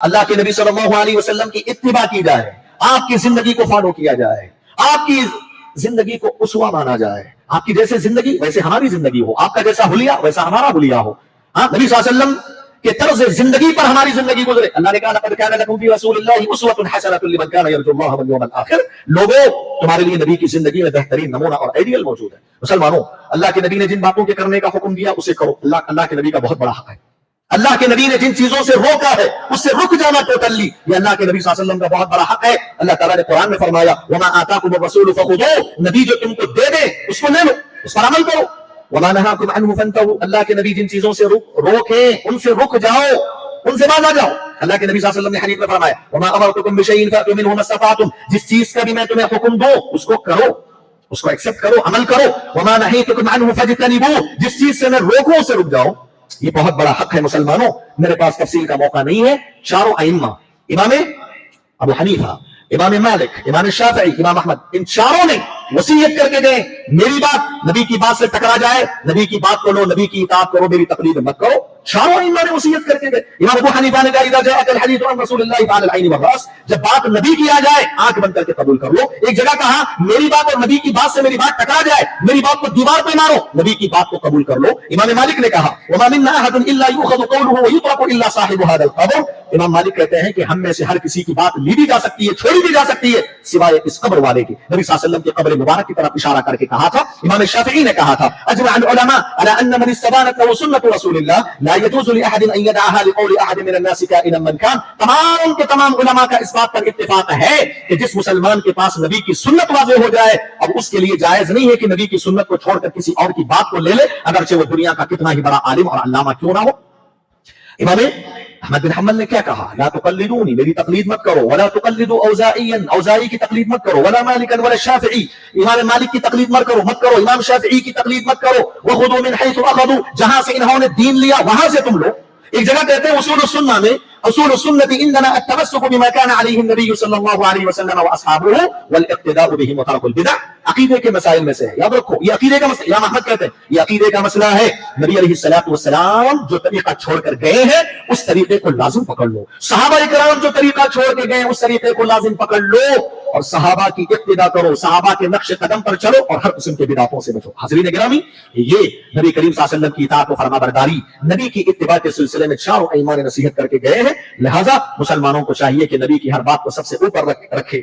اللہ کے نبی صلی اللہ علیہ وسلم کی اتباع کی جائے، آپ کی زندگی کو فالو کیا جائے، آپ کی زندگی کو اسوہ مانا جائے، آپ کی جیسے زندگی ویسے ہماری زندگی ہو، آپ کا جیسا حلیہ ویسا ہمارا حلیہ ہو، نبی صلی اللہ علیہ وسلم کے طرز زندگی پر ہماری زندگی گزرے۔ اللہ نے کہا لقد کان لکم فی رسول اللہ اسوۃ حسنۃ لمن کان یرجو اللہ والیوم الآخر، لوگوں تمہارے لیے نبی کی زندگی میں بہترین نمونہ اور آئیڈیل موجود ہے۔ مسلمانوں، اللہ کے نبی نے جن باتوں کے کرنے کا حکم دیا اسے کرو، اللہ کے نبی کا بہت بڑا حق ہے۔ اللہ کے نبی نے جن چیزوں سے روکا ہے اس سے رک جانا ٹوٹلی، یہ اللہ کے نبی صلی اللہ علیہ وسلم کا بہت بڑا حق ہے۔ اللہ تعالیٰ نے قرآن میں فرمایا وما آتاکم الرسول فخذوہ، نبی جو تم کو دے دے اس کو لے لو، اس پر عمل کرو۔ وما نہاکم عنہ فانتہوا، اللہ کے نبی جن چیزوں سے روکیں ان سے رک جاؤ، ان سے باز آ جاؤ۔ اللہ کے نبی صلی اللہ علیہ وسلم نے حدیث میں فرمایا وما امرتکم بشیء فأتوا منہ ما استطعتم، جس چیز کا بھی میں تمہیں حکم دوں اس کو کرو، اس کو ایکسپٹ کرو، عمل کرو۔ وما نہیتکم عنہ فاجتنبوہ، جس چیز سے میں روکوں اسے رک جاؤ۔ یہ بہت بڑا حق ہے مسلمانوں، میرے پاس تفصیل کا موقع نہیں ہے۔ چاروں ائمہ، امام ابو حنیفہ، امام مالک، امام شافعی، امام احمد، ان چاروں نے وصیت کر کے گئے میری بات نبی کی بات سے ٹکرا جائے نبی کی بات کو لو، نبی کی اطاعت کرو، میری تقلید مت کرو۔ چاروں ائمہ نے وصیت کر کے گئے۔ امام ابو حنیفہ نے کہا اذا جاءك الحديث عن رسول الله فعلى العين والراس، جب بات نبی کی آ جائے آنکھ بند کر کے قبول کر لو۔ ایک جگہ کہا میری بات اور نبی کی بات سے میری بات ٹکرا جائے میری بات کو دیوار پہ مارو، نبی کی بات کو قبول کر لو۔ امام مالک نے کہا وما منا احد الا يؤخذ قوله ويترك الا صاحب هذا القبر، امام مالک کہتے ہیں کہ ہم میں سے ہر کسی کی بات لی بھی جا سکتی ہے، چھوڑی بھی جا سکتی ہے سوائے اس قبر والے کی۔ نبی صلی اللہ علیہ وسلم کی قبر مبارک کی طرف اشارہ کر کے کہا تھا۔ امام شافعی نے کہا تھا اجمع العلماء على ان من استبانت له سنة رسول الله لا يجوز لاحد ان يدعها لقول احد من الناس كائنا من كان، تمام کے تمام علماء کا اس بات پر اتفاق ہے کہ جس مسلمان کے پاس نبی کی سنت واضح ہو جائے اب اس کے لیے جائز نہیں ہے کہ نبی کی سنت کو چھوڑ کر کسی اور کی بات کو لے لے، اگرچہ وہ دنیا کا کتنا ہی بڑا عالم اور علامہ کیوں نہ ہو۔ امام احمد بن حنبل نے کیا کہا لا تقلدونی، میری تقلید مت کرو، ولا تقلدوا اوزاعیا، اوزاعی کی تقلید مت کرو، ولا مالکا ولا شافعی، امام مالک کی تقلید مت کرو، امام شافعی کی تقلید مت کرو۔ وخذوا من حيث اخذوا، جہاں سے انہوں نے دین لیا وہاں سے تم لو۔ ایک جگہ کہتے ہیں اصول السنہ میں اصول السنة عندنا التمسك بما كان عليه النبي صلى الله عليه وسلم واصحابه والاقتداء بهم وترك البدع، عقیدے کے مسائل میں سے ہے، یاد رکھو یہ عقیدے کا مسئلہ، امام احمد کہتے ہیں یہ عقیدے کا مسئلہ ہے۔ نبی علیہ الصلوۃ والسلام جو طریقہ چھوڑ کر گئے ہیں اس طریقے کو لازم پکڑ لو، صحابہ کرام جو طریقہ چھوڑ کے گئے اس طریقے کو لازم پکڑ لو اور صحابہ کی اقتداء کرو، صحابہ کے نقش قدم پر چلو اور ہر قسم کے بدعتوں سے بچو۔ حاضرین گرامی، یہ نبی کریم صلی اللہ علیہ وسلم کی اطاعت و فرما برداری، نبی کی اتباع کے سلسلے میں چاروں ائمہ نے نصیحت کر کے گئے ہیں، لہذا مسلمانوں کو چاہیے کہ نبی کی ہر بات کو سب سے اوپر رکھے۔